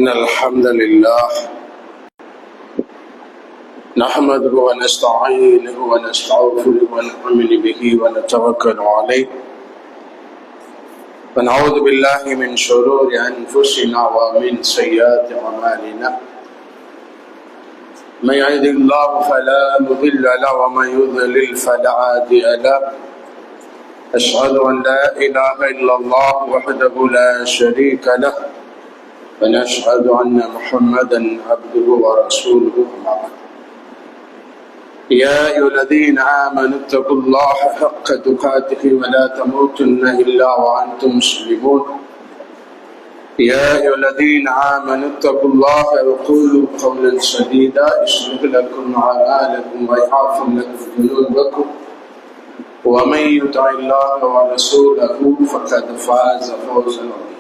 إن الحمد لله نحمده ونستعينه ونستغفره ونؤمن به ونتوكل عليه ونعوذ بالله من شرور أنفسنا ومن سيئات أعمالنا من يهده الله فلا مضل له ومن يضلل فلا هادي له أشهد أن لا إله إلا الله وحده لا شريك له ونشهد أن محمدا عبده ورسوله أما بعد يا أيها الذين آمنوا اتقوا الله حق تقاته ولا تموتن إلا وأنتم مسلمون يا أيها الذين آمنوا اتقوا الله وقولوا قولا سديدا يصلح لكم أعمالكم ويغفر لكم ذنوبكم ومن يطع الله ورسوله فقد فاز فوزا عظيما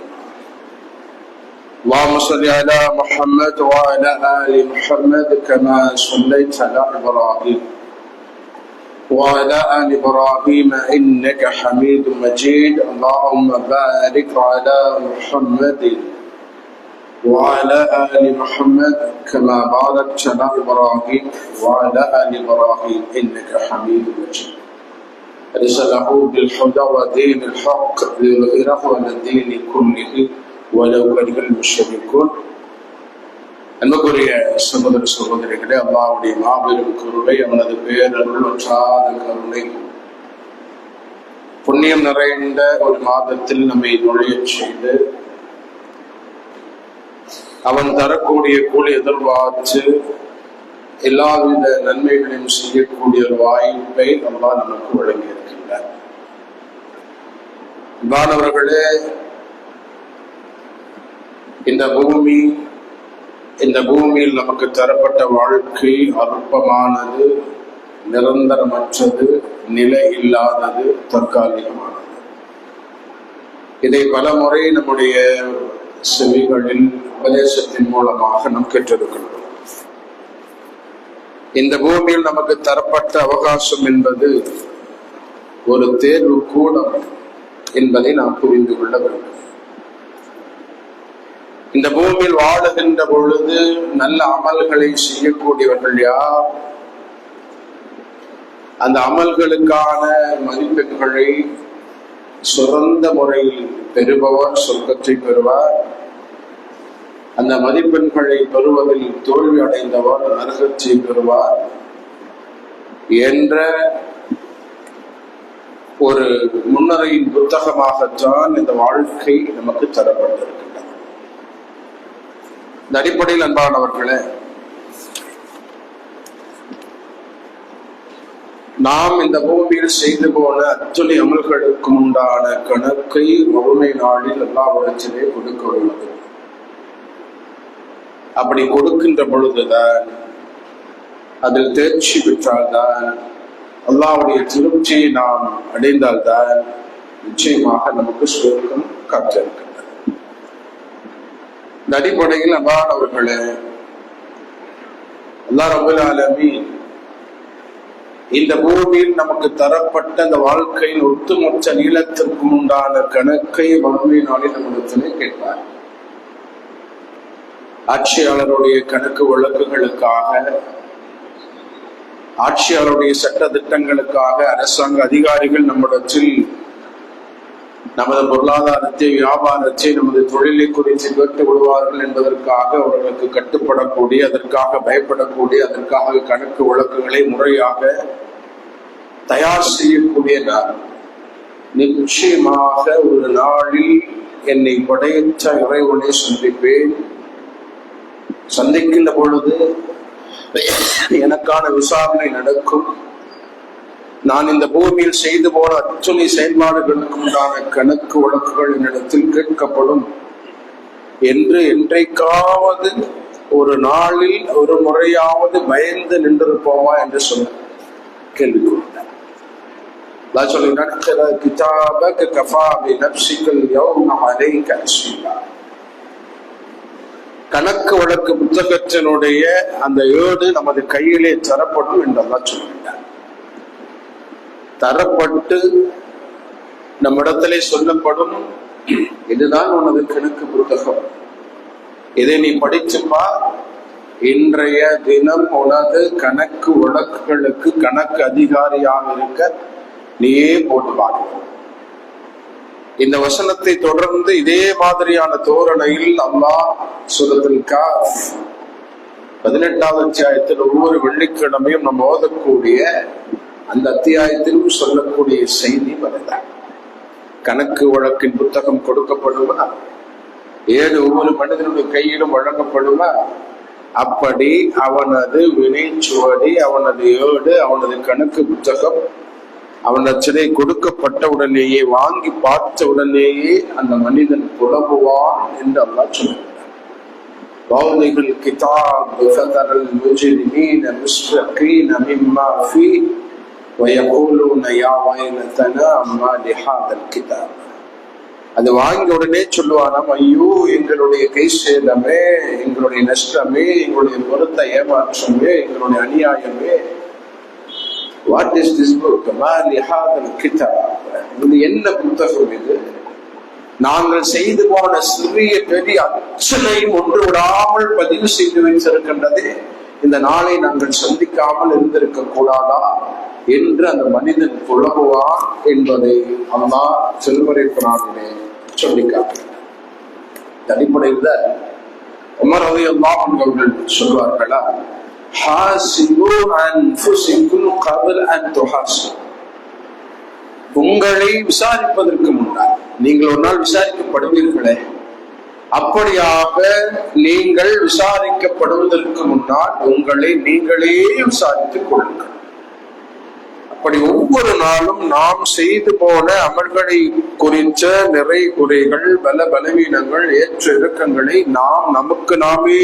اللهم صل على محمد وعلى آل محمد كما صليت على إبراهيم وعلى آل إبراهيم إنك حميد مجيد اللهم بارك على محمد وعلى آل محمد كما باركت على إبراهيم وعلى آل إبراهيم إنك حميد مجيد أرسله بالهدى ودين الحق ليظهره على الدين كله ولو كره المشركون. அன்புக்குரிய சகோதர சகோதரிகளே, அல்லாஹ்வுடைய மாபெரும் கருணை, அவனது பேரருள் வற்றாத கருணை, புண்ணியம் நிறைந்த ஒரு மாதத்தில் நம்மை நுழைய செய்து அவன் தரக்கூடிய கூலி எதிர்பார்த்து எல்லாவித நன்மைகளையும் செய்யக்கூடிய ஒரு வாய்ப்பை அல்லாஹ் நமக்கு வழங்கி இருக்கின்றார். மாணவர்களே, இந்த பூமியில் நமக்கு தரப்பட்ட வாழ்க்கை அற்பமானது, நிரந்தரமற்றது, நிலை இல்லாதது, தற்காலிகமானது. இதை பல முறை நம்முடைய செவிகளில் உபதேசத்தின் மூலமாக நாம் கேட்டிருக்கின்றோம். இந்த பூமியில் நமக்கு தரப்பட்ட அவகாசம் என்பது ஒரு தேர்வு கூடம் என்பதை நாம் புரிந்து கொள்ள வேண்டும். இந்த பூமியில் வாழுகின்ற பொழுது நல்ல அமல்களை செய்யக்கூடியவர்கள் யார்? அந்த அமல்களுக்கான மதிப்பெண்களை சிறந்த முறையில் பெறுபவர் சொர்க்கத்தை பெறுவார். அந்த மதிப்பெண்களை பெறுவதில் தோல்வி அடைந்தவர் நரகத்தை பெறுவார் என்ற ஒரு முன்னரையின் புத்தகமாகத்தான் இந்த வாழ்க்கை நமக்கு தரப்பட்டிருக்கின்றது. இந்த அடிப்படையில் அன்பானவர்களே, நாம் இந்த பூமியில் செய்து போன அத்துணை அமல்களுக்கு உண்டான கணக்கை மறுமை நாளில் எல்லாவற்றிலே கொடுக்க உள்ளது. அப்படி கொடுக்கின்ற பொழுதுதான், அதில் தேர்ச்சி பெற்றால்தான், அல்லாஹ்வுடைய திருப்தியை நாம் அடைந்தால்தான் நிச்சயமாக நமக்கு சுவர்க்கம் காத்திருக்கின்றது. இந்த அடிப்படையில் அன்பானவர்களே, அல்லாஹ் ரப்பல் ஆலமீன் இந்த பூமியில் நமக்கு தரப்பட்ட அந்த வாழ்க்கையின் ஒட்டுமொத்த நீளத்திற்கும் உண்டான கணக்கை மறுமை நாளில் நம்மிடத்திலே கேட்பார். ஆட்சியாளருடைய கணக்கு வழக்குகளுக்காக, ஆட்சியாளருடைய சட்ட திட்டங்களுக்காக அரசாங்க அதிகாரிகள் நம்மிடத்தில் நமது பொருளாதாரத்தை, வியாபாரத்தை, நமது தொழிலை குறித்து கேட்டு விடுவார்கள் என்பதற்காக அவர்களுக்கு கட்டுப்படக்கூடிய, அதற்காக பயப்படக்கூடிய, அதற்காக கணக்கு வழக்குகளை முறையாக தயார் செய்யக்கூடிய நான் நிச்சயமாக ஒரு நாளில் என்னை படைத்த இறைவனை சந்திப்பேன். சந்திக்கின்ற பொழுது எனக்கான விசாரணை நடக்கும். நான் இந்த பூமியில் செய்து போன அத்துணை செயல்பாடுகளுக்கு உண்டான கணக்கு வழக்குகள் என்னிடத்தில் கேட்கப்படும் என்று என்றைக்காவது ஒரு நாளில் ஒரு முறையாவது பயந்து நின்றிருப்போமா என்று சொன்ன கேள்வி கொடுத்தார். கணக்கு வழக்கு புத்தகத்தினுடைய அந்த ஏடு நமது கையிலே தரப்படும் என்றெல்லாம் சொல்லிட்டார். தரப்பட்டு நம்மிடத்திலே சொல்லப்படும், இதுதான் உனது கணக்கு புத்தகம், இதை நீ படிச்சுப்பா, இன்றைய தினம் உனது கணக்கு வழக்குகளுக்கு கணக்கு அதிகாரியாக இருக்க நீயே போட்டு பார்க்க. இந்த வசனத்தை தொடர்ந்து இதே மாதிரியான தோரணையில் அல்லாஹ் சூரத்துல் கஹ்ஃப் 18வது அத்தியாயத்தில் ஒவ்வொரு வெள்ளிக்கிழமையும் நம்ம ஓதக்கூடிய அந்த அத்தியாயத்திலும் சொல்லக்கூடிய செய்தி வருகிறார். கணக்கு வழக்கின் புத்தகம் கொடுக்கப்படுமா, ஏழு ஒவ்வொரு மனிதனுடைய கையிலும் வழங்கப்படுமா, அப்படி அவனது வினைச்சுவடி, அவனது ஏடு, அவனது கணக்கு புத்தகம் அவனச்சிலை கொடுக்கப்பட்ட உடனேயே, வாங்கி பார்த்த உடனேயே அந்த மனிதன் புலம்புவான் என்று அல்லாஹ் சொல்கிறார். கிதாப் ஃபதரல் முஜ்ரிமீன முஸ்ஃபிகீன மிம்மா ஃபீஹி வயகூலூன யா வைலதனா அம்மா லிஹாதல் கிதாப். அது வாங்கிய உடனே சொல்லுவானாம், ஐயோ எங்களுடைய கை சேதமே, எங்களுடைய நஷ்டமே, எங்களுடைய பொருத்த ஏமாற்றமே, எங்களுடைய அநியாயமே. What is this book? மா லிஹாதல் கிதாப். இது என்ன புத்தகம் இது? நாங்கள் செய்து போன சிறிய பெரிய அச்சனையும் ஒன்று விடாமல் பதிவு செய்து வைத்திருக்கின்றது. இந்த நாளை நாங்கள் சந்திக்காமல் இருந்திருக்க கூடாதா என்று அந்த மனிதன் புலம்புவான் என்பதை அல்லாஹ் திருமறை குர்ஆனிலே சொல்லி காட்டுகிறார். அடிப்படையில் உமர் ரலியல்லாஹு அன்ஹு அவர்கள் சொல்வார்களா, ஹாசிபு அன்ஃபுஸிக்கும் கப்ல அன் துஹாஸிபு. உங்களை விசாரிப்பதற்கு முன்னால், நீங்கள் ஒரு நாள் விசாரிக்கப்படுவீர்களே, அப்படியாக நீங்கள் விசாரிக்கப்படுவதற்கு முன்னால் உங்களை நீங்களே விசாரித்துக் கொள்ளுங்கள். அப்படி ஒவ்வொரு நாளும் நாம் செய்து போன அமல்களை குறித்த நிறை குறைகள், பலவீனங்கள், ஏற்ற இறக்கங்களை நாம் நமக்கு நாமே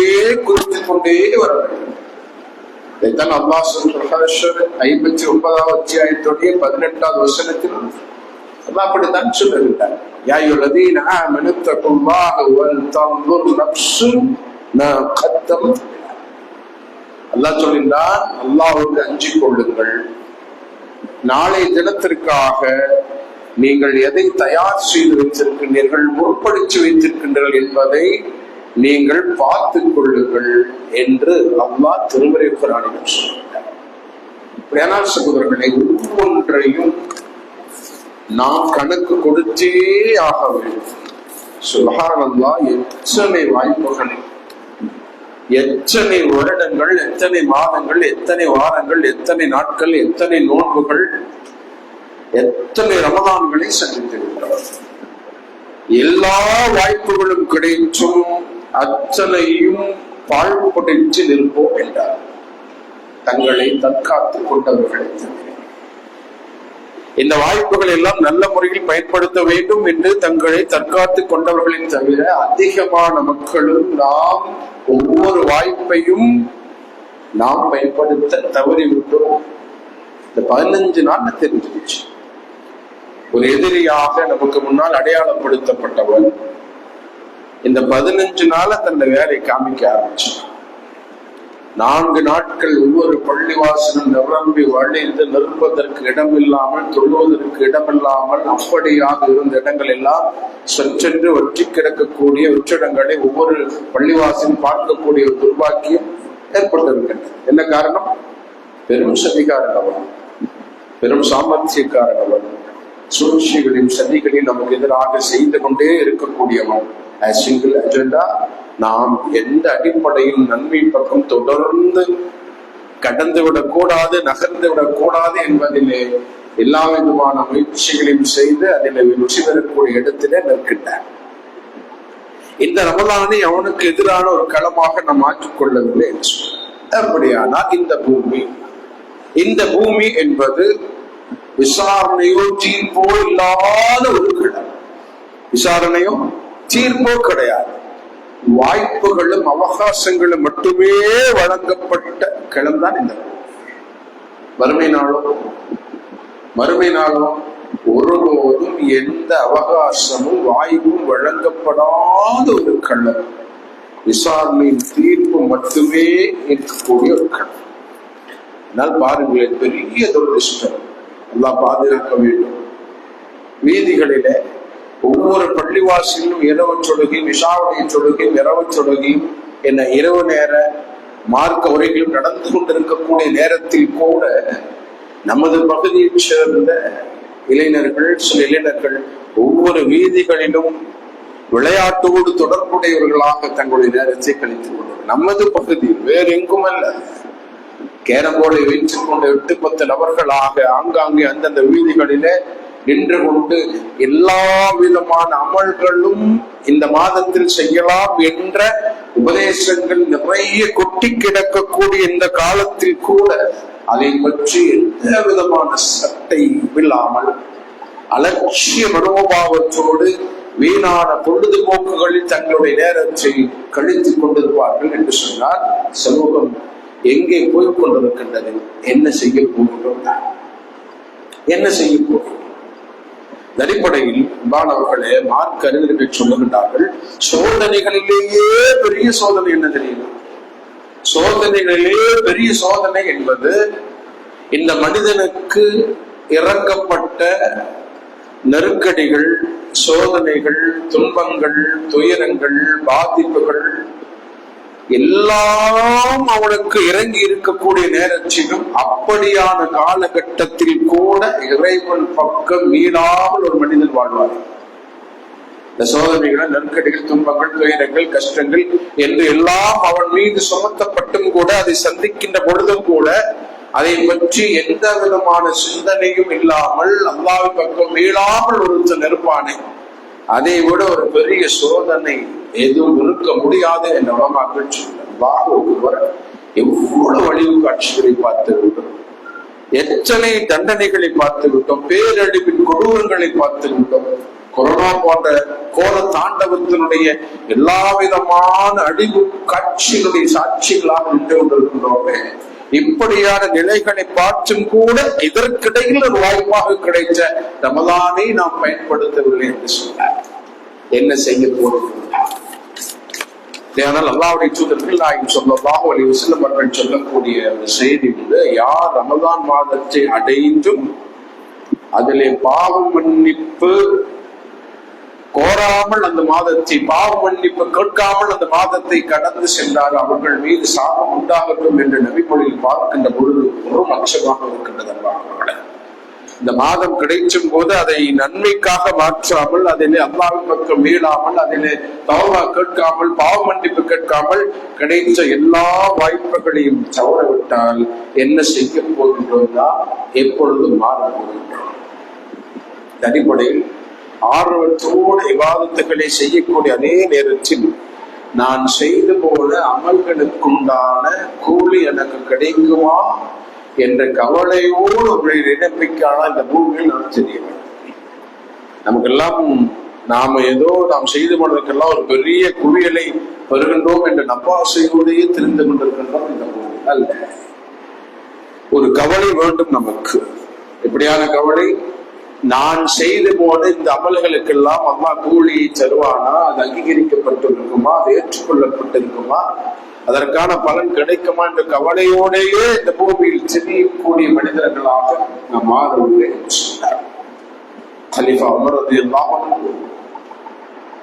குறித்துக் கொண்டே வர வேண்டும். இதைத்தான் அல்லாஹ் சொல்றார் 59வது அத்தியாயத்துடைய 18வது வசனத்தில் அல்லாஹ் அப்படித்தான் சொல்லுகிறார். யா அய்யுல்லதீன ஆமனு தகுல்லாஹ வல் தன்துர் நஃப்ஸும் மா கத்தமத். அல்லாஹ் சொல்கிறார், அல்லாஹ்வுக்கு அஞ்சிக் கொள்ளுங்கள், நாளை தினத்திற்காக நீங்கள் எதை தயார் செய்து வைத்திருக்கின்றீர்கள், முற்படுத்தி வைத்திருக்கின்றீர்கள் என்பதை நீங்கள் பார்த்துக் கொள்ளுங்கள் என்று அல்லாஹ் திருமறை குர்ஆனில் சொல்கிறார். இப்படியானால் சகோதரர்களை, ஒவ்வொன்றையும் நாம் கணக்கு கொடுத்தே ஆக வேண்டும். சுப்ஹானல்லாஹ், எத்தனை வாய்ப்புகள், எத்தனை வருடங்கள், எத்தனை மாதங்கள், எத்தனை வாரங்கள், எத்தனை நாட்கள், எத்தனை நோன்புகள், எத்தனை ரமதான்களை சந்தித்திருக்கிறார். எல்லா வாய்ப்புகளும் கிடைச்சும் அத்தனையும் பாழ்படுத்தி நிற்போம் என்றார். தங்களை தற்காத்துக் கொண்டவர்களை தவிர இந்த வாய்ப்புகள் எல்லாம் நல்ல முறையில் பயன்படுத்த வேண்டும் என்று தங்களை தற்காத்துக் கொண்டவர்களின் தவிர அதிகமான மக்களும் நாம் ஒவ்வொரு வாய்ப்பையும் நாம் பயன்படுத்த தவறிவிட்டோம். இந்த 15 நாள் தெரிஞ்சிருச்சு. ஒரு எதிரியாக நமக்கு முன்னால் அடையாளப்படுத்தப்பட்டவர் இந்த 15 நாள தன்னுடைய வேலை காமிக்க ஆரம்பிச்சார். 4 நாட்கள் ஒவ்வொரு பள்ளிவாசலும் நிரம்பி வழிந்து நிற்பதற்கு இடமில்லாமல், தொழுவதற்கு இடமில்லாமல், அப்படியாக இருந்த இடங்கள் எல்லாம் சற்றென்று ஒற்றி கிடக்கக்கூடிய வெற்றிடங்களை ஒவ்வொரு பள்ளிவாசலும் பார்க்கக்கூடிய ஒரு துர்பாக்கியம் ஏற்பட்டிருக்கின்றது. என்ன காரணம்? பெரும் சதிகாரனவன், பெரும் சாமர்த்தியக்காரனவன், சூழ்ச்சிகளின் சதிகளில் நமக்கு எதிராக செய்து கொண்டே இருக்கக்கூடியவன். சிங்கிள் அஜெண்டா, நாம் எந்த அடிப்படையில் நன்மை பக்கம் தொடர்ந்து கடந்து விடக்கூடாது, நகர்ந்து விடக்கூடாது என்பதிலே எல்லா விதமான முயற்சிகளையும் செய்து அதில் வெற்றி பெறக்கூடிய இடத்திலே நிற்கின்றார். இந்த ரமலானை அவனுக்கு எதிரான ஒரு களமாக நாம் மாற்றிக்கொள்ளவில்லை. அப்படியானால் இந்த பூமி என்பது விசாரணையோ தீர்ப்போ இல்லாத ஒரு களம். விசாரணையோ தீர்ப்போ கிடையாது. வாய்ப்புகளும் அவகாசங்களும் மட்டுமே வழங்கப்பட்ட களம் தான் இந்த மறுமை நாளும் ஒருபோதும் எந்த அவகாசமும் வாய்ப்பும் வழங்கப்படாத ஒரு களம். விசாரணையின் தீர்ப்பு மட்டுமே இருக்கக்கூடிய ஒரு களம். ஆனால் பாருங்களேன், பெரிய துரதிர்ஷ்டம். அல்லாஹ் பாதுகாக்க வேண்டும். வீதிகளிலே ஒவ்வொரு பள்ளிவாசலிலும் இரவு தொழுகையும், இஷாவுடைய தொழுகையும், இரவு தொழுகையும் என இரவு நேர மார்க்க உரைகளும் நடந்து கொண்டிருக்கக்கூடிய நேரத்தில் கூட நமது பகுதியைச் சேர்ந்த இளைஞர்கள், சில இளைஞர்கள் ஒவ்வொரு வீதிகளிலும் விளையாட்டோடு தொடர்புடையவர்களாக தங்களுடைய நேரத்தை கழித்துக் கொள்வார்கள். நமது பகுதியில் வேறு எங்கும் அல்ல, கேரம்போர்டை வைத்துக் கொண்டு 8-10 நபர்களாக ஆங்காங்கே அந்தந்த வீதிகளிலே நின்று கொண்டு எல்லா விதமான அமல்களும் இந்த மாதத்தில் செய்யலாம் என்ற உபதேசங்கள் நிறைய கொட்டி கிடக்கக்கூடிய இந்த காலத்தில் கூட அதை பற்றி எந்த விதமான சட்டை இல்லாமல் அலட்சிய மனோபாவத்தோடு வீணான பொழுதுபோக்குகளில் தங்களுடைய நேரத்தை கழித்துக் கொண்டிருப்பார்கள் என்று சொன்னால் சமூகம் எங்கே போய் கொண்டிருக்கின்றது? என்ன செய்ய போகிறோம்? என்ன செய்ய போகிறோம்? அடிப்படையில் மாணவர்களே, மார்க்க அறிஞர்கள் சொல்லுகின்றார்கள், சோதனைகளிலேயே பெரிய சோதனை என்ன தெரியுமா? சோதனைகளிலேயே பெரிய சோதனை என்பது இந்த மனிதனுக்கு இறக்கப்பட்ட நெருக்கடிகள், சோதனைகள், துன்பங்கள், துயரங்கள், பாதிப்புகள் எல்லாம் அவனுக்கு இறங்கி இருக்கக்கூடிய நேரத்திலும் அப்படியான காலகட்டத்தில் கூட இறைவன் பக்கம் மீளாமல் ஒரு மனிதன் வாழ்வார். இந்த சோதனைகள், நெருக்கடிகள், துன்பங்கள், துயரங்கள், கஷ்டங்கள் என்று எல்லாம் அவன் மீது சுமத்தப்பட்டும் கூட அதை சந்திக்கின்ற பொழுதும் கூட அதை பற்றி எந்த விதமான சிந்தனையும் இல்லாமல் அல்லாஹ்வின் பக்கம் மீளாமல் ஒருத்தன் இருப்பானே, அதை விட ஒரு பெரிய சோதனை எதுவும் இருக்க முடியாது என்ற உலமாக்கள் சொல்லுவார். எவ்வளவு அழிவு காட்சிகளை பார்த்து விட்டோம், எத்தனை தண்டனைகளை பார்த்து விட்டோம், பேரழிவின் கொடூரங்களை பார்த்து விட்டோம். கொரோனா போன்ற கோர தாண்டவத்தினுடைய எல்லா விதமான அழிவு காட்சிகளுடைய சாட்சிகளாக நின்று கொண்டிருக்கின்றோமே. இப்படியான நிலைகளை பார்த்தும் கூட இதற்கிடையில் ஒரு வாய்ப்பாக கிடைத்த ரமலானை நாம் பயன்படுத்தவில்லை என்று சொன்னார். என்ன செய்ய போகிறோம்? ஆனால் அல்லாஹ்வுடைய தூதர் நாயகம் ஸல்லல்லாஹு அலைஹி வஸல்லம் அவர்கள் சொல்லக்கூடிய செய்தி வந்து, யார் ரமலான் மாதத்தை அடைந்தும் அதிலே பாவ மன்னிப்பு கோராமல் அந்த மாதத்தை, பாவ மன்னிப்பு கேட்காமல் அந்த மாதத்தை கடந்து சென்றார், அவர்கள் மீது சாபம் உண்டாகட்டும் என்று நபிமொழியில் பார்க்கின்ற பொழுது ஒரு அச்சமாக இருக்கின்றது. இந்த மாதம் கிடைச்சும் போது அதை நன்மைக்காக மாற்றாமல், அதிலே அல்லாஹ்வின் பக்கம் மீளாமல், அதிலே தௌபா கேட்காமல், பாவ மன்னிப்பு கேட்காமல் கிடைத்த எல்லா வாய்ப்புகளையும் தவறவிட்டால் என்ன செய்ய போகின்றோம்? எப்பொழுதும் மாற போகின்றோம். அடிப்படையில் ஆர்வத்தோடு இபாதத்துகளை செய்யக்கூடிய அதே நேரத்தில் நான் செய்து போன அமல்களுக்குண்டான கூலி எனக்கு கிடைக்குமா என்ற கவலையோடு ஒரு இணைப்பிக்கான இந்த பூமியில் நான் தெரிய வேண்டும். நமக்கெல்லாம் நாம் செய்து போனதுக்கெல்லாம் ஒரு பெரிய குவியலை பெறுகின்றோம் என்ற நப்பாசையோடையே தெரிந்து கொண்டிருக்கின்றோம். இந்த பூமி அல்ல, ஒரு கவலை வேண்டும் நமக்கு. எப்படியான கவலை? நான் செய்து போன இந்த அமல்களுக்கெல்லாம் அல்லாஹ் கூலியை தருவானா? அது அங்கீகரிக்கப்பட்டிருக்குமா? அது ஏற்றுக்கொள்ளப்பட்டிருக்குமா? அதற்கான பலன் கிடைக்குமா என்ற கவலையோடையே இந்த பூமியில் தெரியக்கூடிய மனிதர்களாக நாம் மாறவில்லை என்று சொன்னார். கலீஃபா உமர் ரலியல்லாஹு அன்ஹு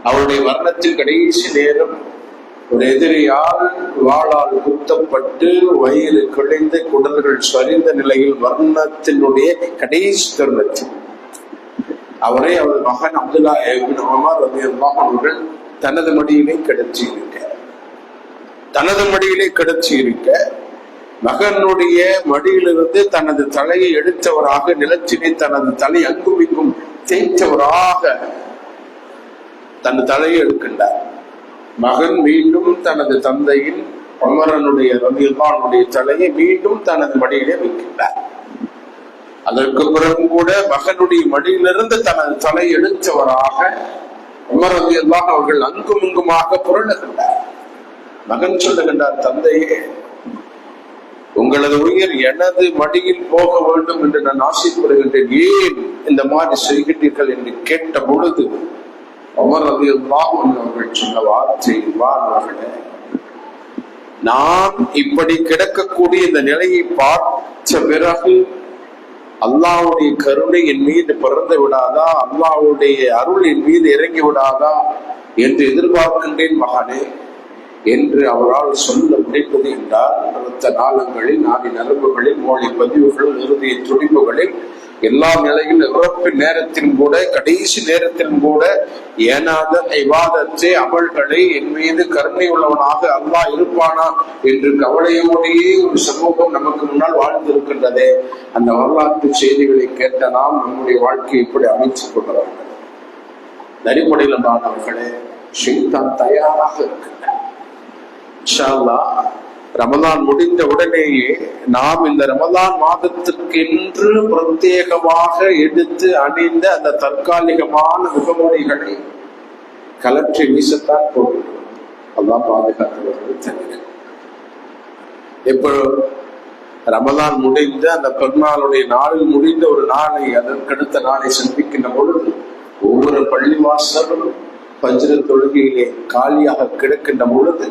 அவருடைய மரணத்தில் கடைசி நேரம் ஒரு எதிரியால் வாளால் குத்தப்பட்டு வயிறு கிழிந்து குடல்கள் சரிந்த நிலையில் மரணத்தினுடைய கடைசி தருணத்தில் அவரை அவர் மகன் அப்துல்லா இப்னு உமர் ரலியல்லாஹு அன்ஹு தனது மடியிலே கிடச்சி இருக்க மகனுடைய மடியிலிருந்து தனது தலையை எடுத்தவராக நிலத்திலே தனது தலை அங்குமிக்கும் தேய்த்தவராக தனது தலையை எடுக்கின்றார். மகன் மீண்டும் தனது தந்தையின் உமரனுடைய ரலியல்லாஹு தலையை மீண்டும் தனது மடியிலே வைக்கின்றார். அதற்கு பிறகு கூட மகனுடைய மடியிலிருந்து தனது தலை எடுத்தவராக உமர் ரலியல்லாஹு அவர்கள் அங்கும் இங்குமாக புரளுகின்றார். மகன் சொல்லுகின்றார், தந்தையே, உங்களது உயிர் எனது மடியில் போக வேண்டும் என்று நான் ஆசைப்படுகின்றேன், ஏன் இந்த மாதிரி செய்கின்றீர்கள் என்று கேட்ட பொழுது உமர் ரலியல்லாஹு அவர்கள் சொன்ன வார்த்தை, வார்த்தை, நான் இப்படி கிடக்கக்கூடிய இந்த நிலையை பார்த்த பிறகு அல்லாஹ்வுடைய கருணை என் மீது பிறந்து விடாதா, அல்லாஹ்வுடைய அருள் என் மீது இறங்கி விடாதா என்று எதிர்பார்க்கின்றேன் மகானே என்று அவரால் சொல்ல முடிப்பது என்றால், அடுத்த காலங்களில் நாடி நரம்புகளில் மொழி பதிவுகள் இறுதிய துடிப்புகளில் எல்லா நிலையில் இறப்பு நேரத்திலும் கூட கடைசி நேரத்திலும் கூட ஏனாத இபாதத்தை அமல்களை என் மீது கருணை உள்ளவனாக அல்லாஹ் இருப்பானா என்று கவலையோடையே ஒரு சமூகம் நமக்கு முன்னால் வாழ்ந்திருக்கின்றதே. அந்த வரலாற்று செய்திகளை கேட்ட நாம் நம்முடைய வாழ்க்கையை இப்படி அமைத்துக் கொள்கிறார்கள். அடிப்படையில் அவர்களே ஷைத்தான் தயாராக இருக்கின்றன. இன்ஷா அல்லாஹ் ரமலான் முடிந்த உடனேயே நாம் இந்த ரமலான் மாதத்திற்கென்று பிரத்யேகமாக எடுத்து அணிந்த அந்த தற்காலிகமான முகமூடிகளை கலற்றி வீசத்தான் போகிறோம். அல்லாஹ் பாதுகாத்தவர்கள் தவிர இப்போ ரமலான் முடிந்த அந்த பெருநாளுடைய நாளில் முடிந்த ஒரு நாளை அதற்கடுத்த நாளை சந்திக்கின்ற பொழுது ஒவ்வொரு பள்ளிவாசலும் பஜ்ர தொழுகையிலே காலியாக கிடக்கின்ற பொழுது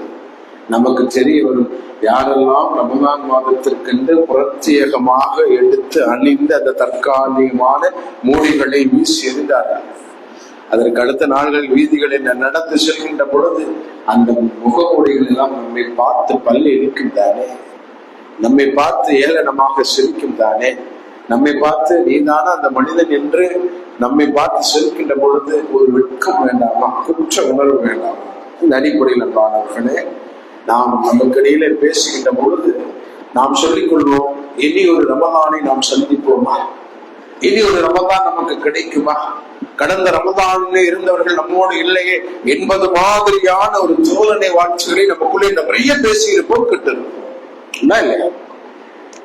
நமக்கு தெரிய வரும், யாரெல்லாம் ரமலான் மாதத்திற்கென்று பிரத்யேகமாக எடுத்து அணிந்து அந்த தற்காலிகமான மூடிகளை வீசி எறிந்தார்கள். அதற்கு அடுத்த நாள்கள் வீதிகளில் நடந்து செல்கின்ற பொழுது அந்த முகமூடிகள் எல்லாம் நம்மை பார்த்து பள்ளி இருக்கின்றானே, நம்மை பார்த்து ஏளனமாக சிரிக்கும் தானே, நம்மை பார்த்து நீதான அந்த மனிதன் என்று நம்மை பார்த்து சிரிக்கின்ற பொழுது ஒரு வெட்கம் வேண்டாமா, குற்ற உணர்வு வேண்டாமா? இந்த அடிப்படையில் அன்பானவர்களே, நாம் நமக்கிடையில பேசுகின்ற பொழுது நாம் சொல்லிக் கொள்வோம், இனி ஒரு ரமலானை நாம் சந்திப்போமா, இனி ஒரு ரமலான் நமக்கு கிடைக்குமா, கடந்த ரமலானிலே இருந்தவர்கள் நம்மோடு இல்லையே என்பது மாதிரியான ஒரு தோழனை வாழ்ச்சிகளை நமக்குள்ளே நிறைய பேசியிருப்போம், கிட்டிருப்போம் இல்லையா?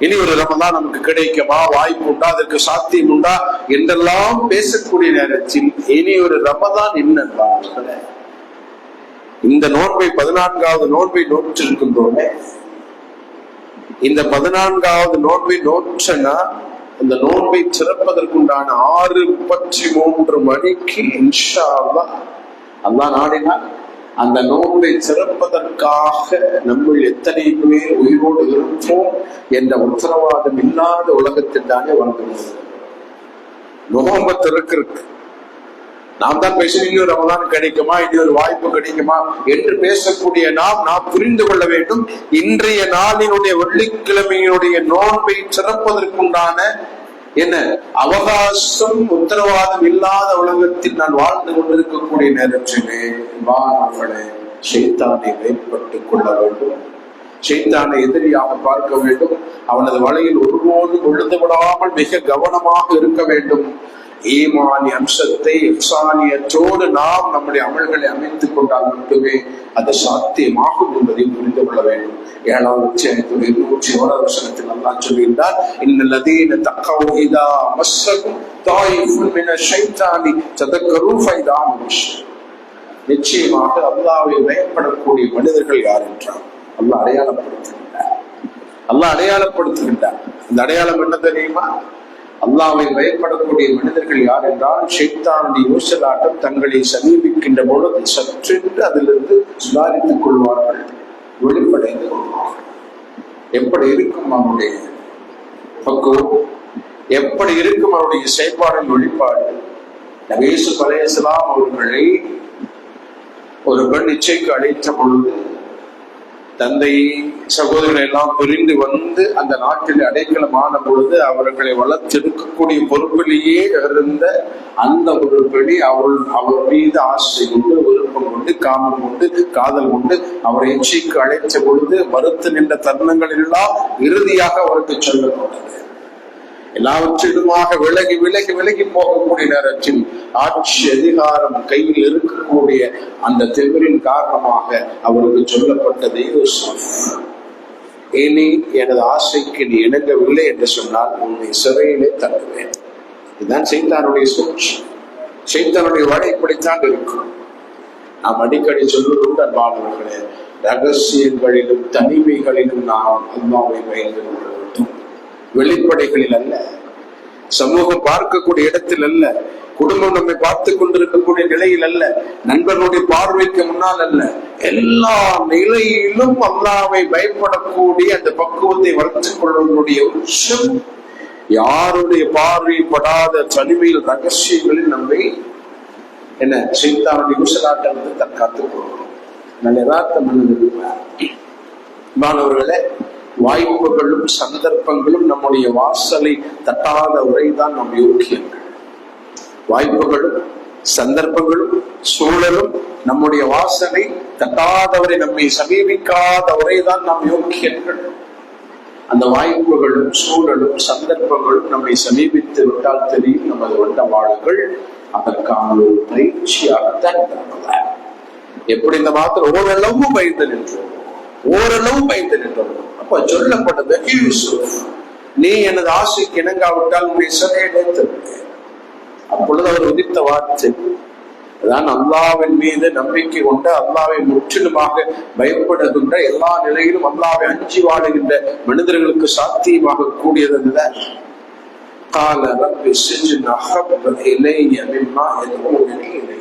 இனி ஒரு ரமலான் நமக்கு கிடைக்குமா, வாய்ப்பு உண்டா, அதற்கு சாத்தியம் உண்டா என்றெல்லாம் பேசக்கூடிய நேரத்தில் இனி ஒரு ரமலான் என்னன்னா, இந்த நோன்பை 14வது நோன்பை நோற்றிருக்கின்றோமே, இந்த 14வது நோன்பை நோற்றனா அந்த நோன்பை சிறப்பதற்குண்டான 6:33 மணிக்கு இன்ஷா அல்லாஹ் அல்லாஹ் நாடினால் அந்த நோன்பை சிறப்பதற்காக நம்ம எத்தனை பேர் உயிரோடு இருப்போம் என்ற உத்தரவாதம் இல்லாத உலகத்தில் தானே வாழ்ந்து நோன்பை திறக்கிறதுக்கு நாம் தான் பேச இனி ஒரு ரமலான் கிடைக்குமா, இனி ஒரு வாய்ப்பு கிடைக்குமா என்று பேசக்கூடிய நாம் புரிந்து கொள்ள வேண்டும், இன்றைய நாளினுடைய வெள்ளிக்கிழமையினுடைய நோன்பை சிறப்பதற்குண்டான என்ன அவகாசம் உத்தரவாதம் இல்லாத உலகத்தில் நான் வாழ்ந்து கொண்டிருக்கக்கூடிய நேரத்திலே மாணவர்களே ஷைத்தானை மேம்பட்டுக் கொள்ள வேண்டும், ஷைத்தானை எதிரியாக பார்க்க வேண்டும், அவனது வலையில் ஒருபோதும் விழுந்து விடாமல் மிக கவனமாக இருக்க வேண்டும். ஈமானி அம்சத்தை இஹ்சானியத்தோடு நாம் நம்முடைய அமல்களை அமைத்துக் கொண்டால் மட்டுமே அது சாத்தியமாகும் என்பதை புரிந்து கொள்ள வேண்டும். 7வது அத்தியாயத்தில் 201வது வசனத்தில் அல்லாஹ் சொல்கிறார், இன்னல்லதீன தக்கவு இதா மஸ்ஸகும் தாயிஃபுன் மினஷ் ஷைத்தானி ததக்கரு ஃபைதா முஷ்ரிக். நிச்சயமாக அல்லாஹ்வை பயப்படக்கூடிய மனிதர்கள் யார் என்றால் அல்லாஹ் அடையாளப்படுத்துகின்றார். அந்த அடையாளம் என்ன தெரியுமா? அல்லாஹ்வை பயப்படக்கூடிய மனிதர்கள் யார் என்றால் ஷைத்தானுடைய ஊசலாட்டம் தங்களை சமீபிக்கின்ற பொழுது சற்றென்று அதிலிருந்து சுதாரித்துக் கொள்வார்கள், வெளிப்படைந்து கொள்வார்கள். எப்படி இருக்கும் அவனுடைய பக்குவம், எப்படி இருக்கும் அவருடைய செயல்பாடின் வெளிப்பாடு? நபி யூசுப் அலைஹிஸ்ஸலாம் அவர்களை ஒரு பெண் இச்சைக்கு அழைத்த பொழுது தந்தை சகோதரர்கள் எல்லாம் பிரிந்து வந்து அந்த நாட்டில் அடைக்கலமான பொழுது அவர்களை வளர்த்தெடுக்கக்கூடிய பொறுப்பிலேயே இருந்த அந்த ஒரு பெணி அவர் மீது ஆசை கொண்டு, விருப்பம் கொண்டு, காமம் கொண்டு, காதல் கொண்டு அவரை இச்சைக்கு அழைத்த பொழுது மறுத்து நின்ற தருணங்கள் எல்லாம் இறுதியாக அவருக்கு சொல்லப்பட்டது. எல்லாவற்றிலுமாக விலகி விலகி விலகி போகக்கூடிய நேரத்தில் ஆட்சி அதிகாரம் கையில் இருக்கக்கூடிய அந்த திமிரின் காரணமாக அவருக்கு சொல்லப்பட்டதே, இனி எனது ஆசைக்கு நீ இணங்கவில்லை என்று சொன்னால் உன்னை சிறையிலே தள்ளுவேன். இதுதான் ஷைத்தானுடைய சூழ்ச்சி. ஷைத்தானுடைய வழி இப்படித்தான் இருக்கும். நாம் அடிக்கடி சொல்வதுண்டு அன்பானவர்களே, ரகசியங்களிலும் தனிமைகளிலும் நாம் அல்லாஹ்வை பயந்து கொள்ள வேண்டும். வெளிப்படைகளில் அல்ல, சமூகம் பார்க்கக்கூடிய இடத்தில் அல்ல, குடும்பம் நம்மை பார்த்து கொண்டிருக்கக்கூடிய நிலையில் அல்ல, நண்பர்களுடைய பார்வைக்கு முன்னால் அல்ல, எல்லா நிலையிலும் அல்லாஹ்வை பயப்படக்கூடிய அந்த பக்குவத்தை வளர்த்துக் கொள்வதனுடைய உச்சம் யாருடைய பார்வைப்படாத தனிமையில் ரகசியங்களில் நம்மை என்ன சைத்தானுடைய ஊசலாட்டத்தை தற்காத்துக் கொள்கிறோம். நல்ல யதார்த்தம் மாணவர்களே, வாய்ப்புகளும் சந்தர்ப்பங்களும் நம்முடைய வாசலை தட்டாத உரைதான் நம் யோக்கியங்கள். வாய்ப்புகளும் சந்தர்ப்பங்களும் சூழலும் நம்முடைய வாசலை தட்டாதவரை நம்மை சமீபிக்காத உரைதான் நம் யோக்கியங்கள். அந்த வாய்ப்புகளும் சூழலும் சந்தர்ப்பங்களும் நம்மை சமீபித்து விட்டால் தெரியும் நமது வண்டவாளர்கள் அதற்கான ஒரு பயிற்சியாகத்தான் இருப்பதால். எப்படி இந்த மாத்திரம் ஓரளவு பயந்து நின்றோம், ஓரளவு பயந்து நின்றோம். அப்ப சொல்லப்பட்டது, நீ எனது ஆசைக்கு இணங்காவிட்டால் உன்னை சிறையை நிறுத்தவில்லை. அப்பொழுது அவர் உதித்த வார்த்தை அதான், அல்லாவின் மீது நம்பிக்கை கொண்ட, அல்லாவை முற்றிலுமாக பயப்படுகின்ற, எல்லா நிலையிலும் அல்லாவை அஞ்சி வாழுகின்ற மனிதர்களுக்கு சாத்தியமாக கூடியது கால ரப்பி சிஜ்ன் அஹப்ப இலைய மிம்மா யதுஊனனி இலைஹி.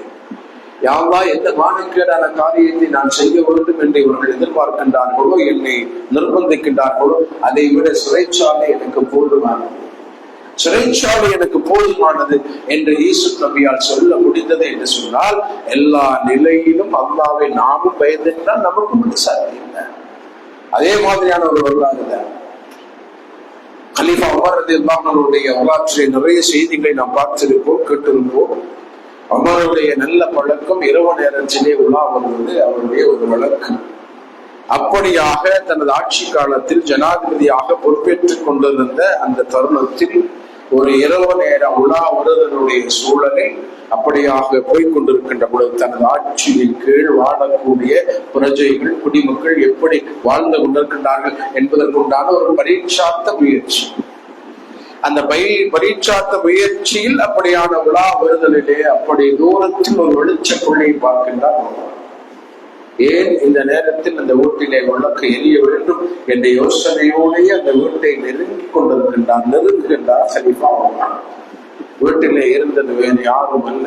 யா அல்லாஹ், எந்த மானக்கேடான காரியத்தை நான் செய்ய வேண்டும் என்று இவர்கள் எதிர்பார்க்கின்றார்களோ, என்னை நிர்பந்திக்கின்றார்களோ, அதை விட சிறைச்சாலை எனக்கு போதுமானது, சிறைச்சாலை எனக்கு போதுமானது என்று யூசுப் நபியால் சொல்ல முடிந்தது என்று சொன்னால், எல்லா நிலையிலும் அல்லாஹ்வை நாமும் பயந்திருந்தால் நமக்கு சாத்தியம். அதே மாதிரியான ஒரு வரலாறு தான் கலீஃபா உமர் ரலியல்லாஹு அன்ஹுடைய வரலாற்றை நிறைய செய்திகளை நாம் பார்த்திருப்போம், கேட்டிருப்போம். உமருடைய நல்ல பழக்கம் இரவு நேரத்திலே உலா வருவது அவருடைய ஒரு வழக்கம். அப்படியாக தனது ஆட்சி காலத்தில் ஜனாதிபதியாக பொறுப்பேற்றுக் கொண்டிருந்த அந்த தருணத்தில் ஒரு இரவு நேர உலா வருவதனுடைய சூழலை அப்படியாக போய்கொண்டிருக்கின்ற பொழுது தனது ஆட்சியின் கீழ் வாழக்கூடிய பிரஜைகள், குடிமக்கள் எப்படி வாழ்ந்து கொண்டிருக்கின்றார்கள் என்பதற்குண்டான ஒரு பரீட்சார்த்த முயற்சி. அந்த பரீட்சார்த்த முயற்சியில் அப்படியான உலா வருதலிலே அப்படி தூரத்தில் ஒரு வெளிச்சக்குள்ளை பார்க்கின்றார். ஏன் இந்த நேரத்தில் அந்த வீட்டிலே விளக்கு எரிய வேண்டும் என்ற யோசனையோடைய அந்த வீட்டை நெருங்கிக் நெருங்குகின்றார் கலீஃபா உமர். வீட்டிலே இருந்தது வேறு யாரும் அல்ல,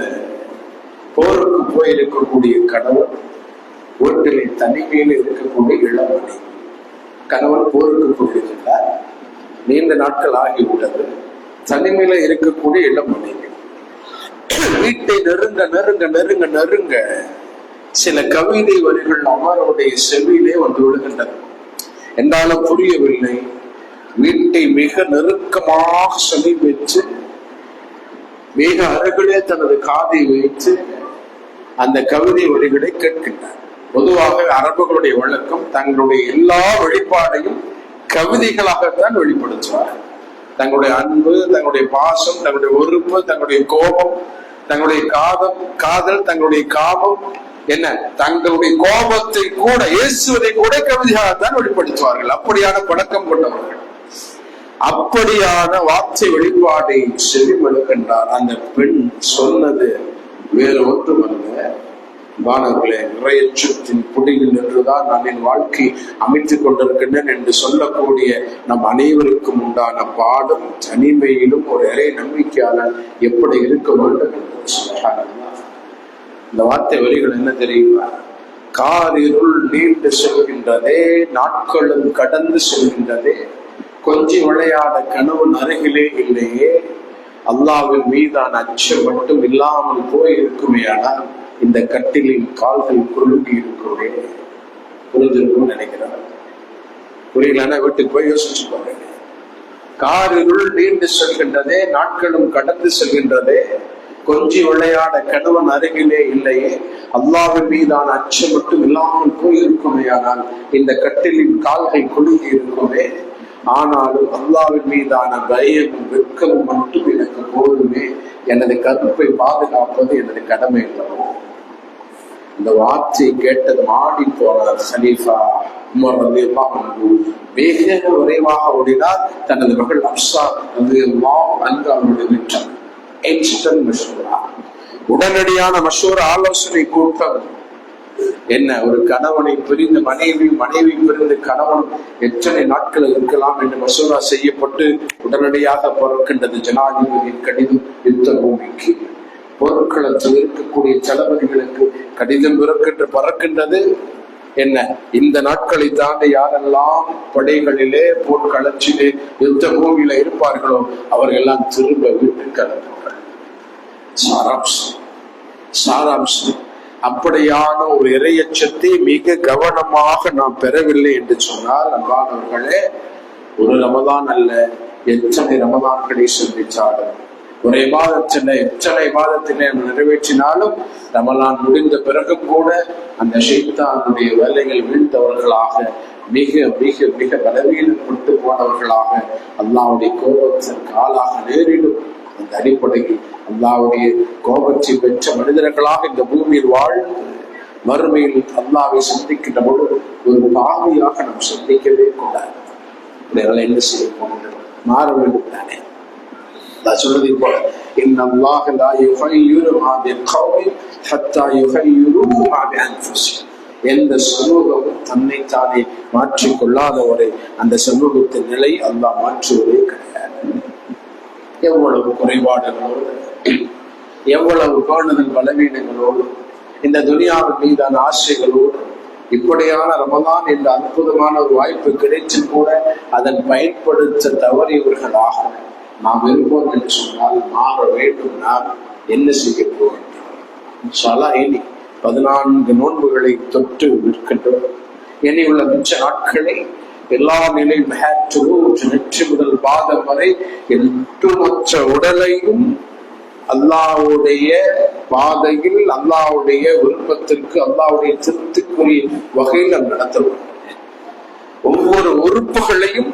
போருக்கு போயிருக்கக்கூடிய கணவன், வீட்டிலே தனிமையில் இருக்கக்கூடிய இளமணி. கணவன் போருக்கு போயிருக்கின்றார், நீண்ட நாட்கள் ஆகிவிட்டது. தனிமையில இருக்கக்கூடிய இளமணி வீட்டை நெருங்க நெருங்க நெருங்க நெருங்க சில கவிதை வரிகள் அமருடைய செவியிலே வந்து விடுகின்றன. என்றாலும் புரியவில்லை. வீட்டை மிக நெருக்கமாக சமீபித்து மிக அருகிலே தனது காதை வைத்து அந்த கவிதை வரிகளை கேட்கின்றார். பொதுவாக அரபுகளுடைய வழக்கம் தங்களுடைய எல்லா வெளிப்பாடையும் கவிதைகளாகத்தான் வெளிப்படுத்துவார். தங்களுடைய அன்பு, தங்களுடைய பாசம், தங்களுடைய வெறுப்பு, தங்களுடைய கோபம், தங்களுடைய காதல், தங்களுடைய காமம், என்ன தங்களுடைய கோபத்தை கூட இயேசுவதை கூட கவிதையாகத்தான் வெளிப்படுத்துவார்கள். அப்படியான பழக்கம் கொண்டவர்கள். அப்படியான வார்த்தை வெளிப்பாடை செவிமடுக்கின்றார். அந்த பெண் சொன்னது வேறு ஒன்றுமல்ல, மாணவர்களே, இறையச்சத்தின் குடியில் நின்றுதான் நான் என் வாழ்க்கை அமைத்துக் கொண்டிருக்கின்றேன் என்று சொல்லக்கூடிய நம் அனைவருக்கும் உண்டான பாடம், தனிமையிலும் ஒரு இறை நம்பிக்கையாளர் எப்படி இருக்க வேண்டும் என்று சொல்றாங்க. இந்த வார்த்தை வரிகள் என்ன தெரியுமா? காரிருள் நீண்டு செல்கின்றதே, நாட்களும் கடந்து செல்கின்றதே, கொஞ்சி விளையாட கணவன் அருகிலே இல்லையே, அல்லாஹ்வின் மீதான அச்சம் மட்டும் இல்லாமல் போய் இருக்குமே, ஆனால் இந்த கட்டிலில் கால்கள் குறுங்கி இருக்குமே. புரிஞ்சிருக்கும் நினைக்கிறார். புரியலன்னா வீட்டுக்கு போய் யோசிச்சு பாருங்க. காரிருள் நீண்டு செல்கின்றதே, நாட்களும் கடந்து செல்கின்றதே, கொஞ்சி விளையாட கணவன் அருகிலே இல்லையே, அல்லாஹ்வின் மீதான அச்சம் மட்டும் இல்லாமல் போய் இருக்குமே, ஆனால் இந்த கட்டிலின் கால்கள் குறுங்கி இருக்குமே. ஆனாலும் அல்லாஹ்வின் மீதான பயமும் வெட்கமும் மட்டும் எனக்கு போதுமே, எனது கருப்பை பாதுகாப்பது எனது கடமை இல்லவோ. இந்த வார்த்தையை கேட்டது மாடி போனார் கலீஃபா உமர் ரலியல்லாஹு அன்ஹு. வேக விரைவாக ஓடினார். தனது மகள் ஹப்ஸா ரலியல்லாஹு அன்ஹா அவருடைய வீட்டார். உடனடியான மஷூரா, ஆலோசனை கூட்டம். என்ன, ஒரு கணவனை பிரிந்து மனைவி பிரிந்து கணவன் எத்தனை நாட்கள் இருக்கலாம் என்று மசோரா செய்யப்பட்டு உடனடியாக பிறக்கின்றது ஜனாதிபதியின் கடிதம். யுத்த பூமிக்கு போர்க்களத்தில் இருக்கக்கூடிய தளபதிகளுக்கு கடிதம் பறக்கின்றது. என்ன இந்த நாட்களை தாண்டி யாரெல்லாம் படைகளிலே போர்க்களத்திலே யுத்த பூமியில இருப்பார்களோ அவர்கள் எல்லாம் திரும்ப வீட்டுக்கு அனுப்புவார்கள். சாராம்சம் அப்படியான ஒரு இறையச்சத்தை மிக கவனமாக நாம் பெறவில்லை என்று சொன்னால், அன்பானவர்களே, ஒரு ரமதான் அல்ல, எத்தனை ரமதான்களை சந்திச்சாலும், ஒரே மாதத்தில் எத்தனை மாதத்திலே நிறைவேற்றினாலும், ரமலான் முடிந்த பிறகு கூட அந்த ஷைத்தானுடைய வேலைகள் வீழ்ந்தவர்களாக, மிக மிக மிக பலவீனப்பட்டு போனவர்களாக, அல்லாஹ்வுடைய கோபத்திற்கு ஆளாக நேரிடும். அந்த அடிப்படையில் அல்லாஹ்வுடைய கோபத்தை பெற்ற மனிதர்களாக இந்த பூமியில் வாழ்ந்து மறுமையில் அல்லாஹ்வை சந்திக்கின்ற பொழுது ஒரு பாவியாக நாம் சந்திக்கவே கூடாது. என்ன செய்ய போகின்றோம்? மாற வேண்டும் தானே. சொல்றதை போல எந்த சமூகமும் தன்னைத்தானே மாற்றிக்கொள்ளாதவரை அந்த சமூகத்தின் நிலை அல்லாஹ் மாற்றுவதே கிடையாது. எவ்வளவு குறைபாடுகளோடு, எவ்வளவு பேணுதல் பலவீனங்களோடு, இந்த துனியாவின் மீதான ஆசைகளோடு, இப்படியான ரமதான் என்ற அற்புதமான ஒரு வாய்ப்பு கிடைச்சும் கூட அதன் பயன்படுத்த தவறியவர்களாக நாம் இருப்போம் என்று சொன்னால் மாற வேண்டும். நாம் என்ன செய்ய போகின்றோம்? இனி 14 நோன்புகளை தொட்டு இருக்கின்றோம். இனி உள்ள மிச்ச நாட்களை எல்லா நிலையும் நெற்றி முதல் பாதம் வரை ஒட்டுமொத்த உடலையும் அல்லாஹ்வுடைய பாதையில், அல்லாஹ்வுடைய விருப்பத்திற்கு, அல்லாஹ்வுடைய திருப்திக்குரிய வகையில் நாம் நடத்தவும். ஒவ்வொரு உறுப்புகளையும்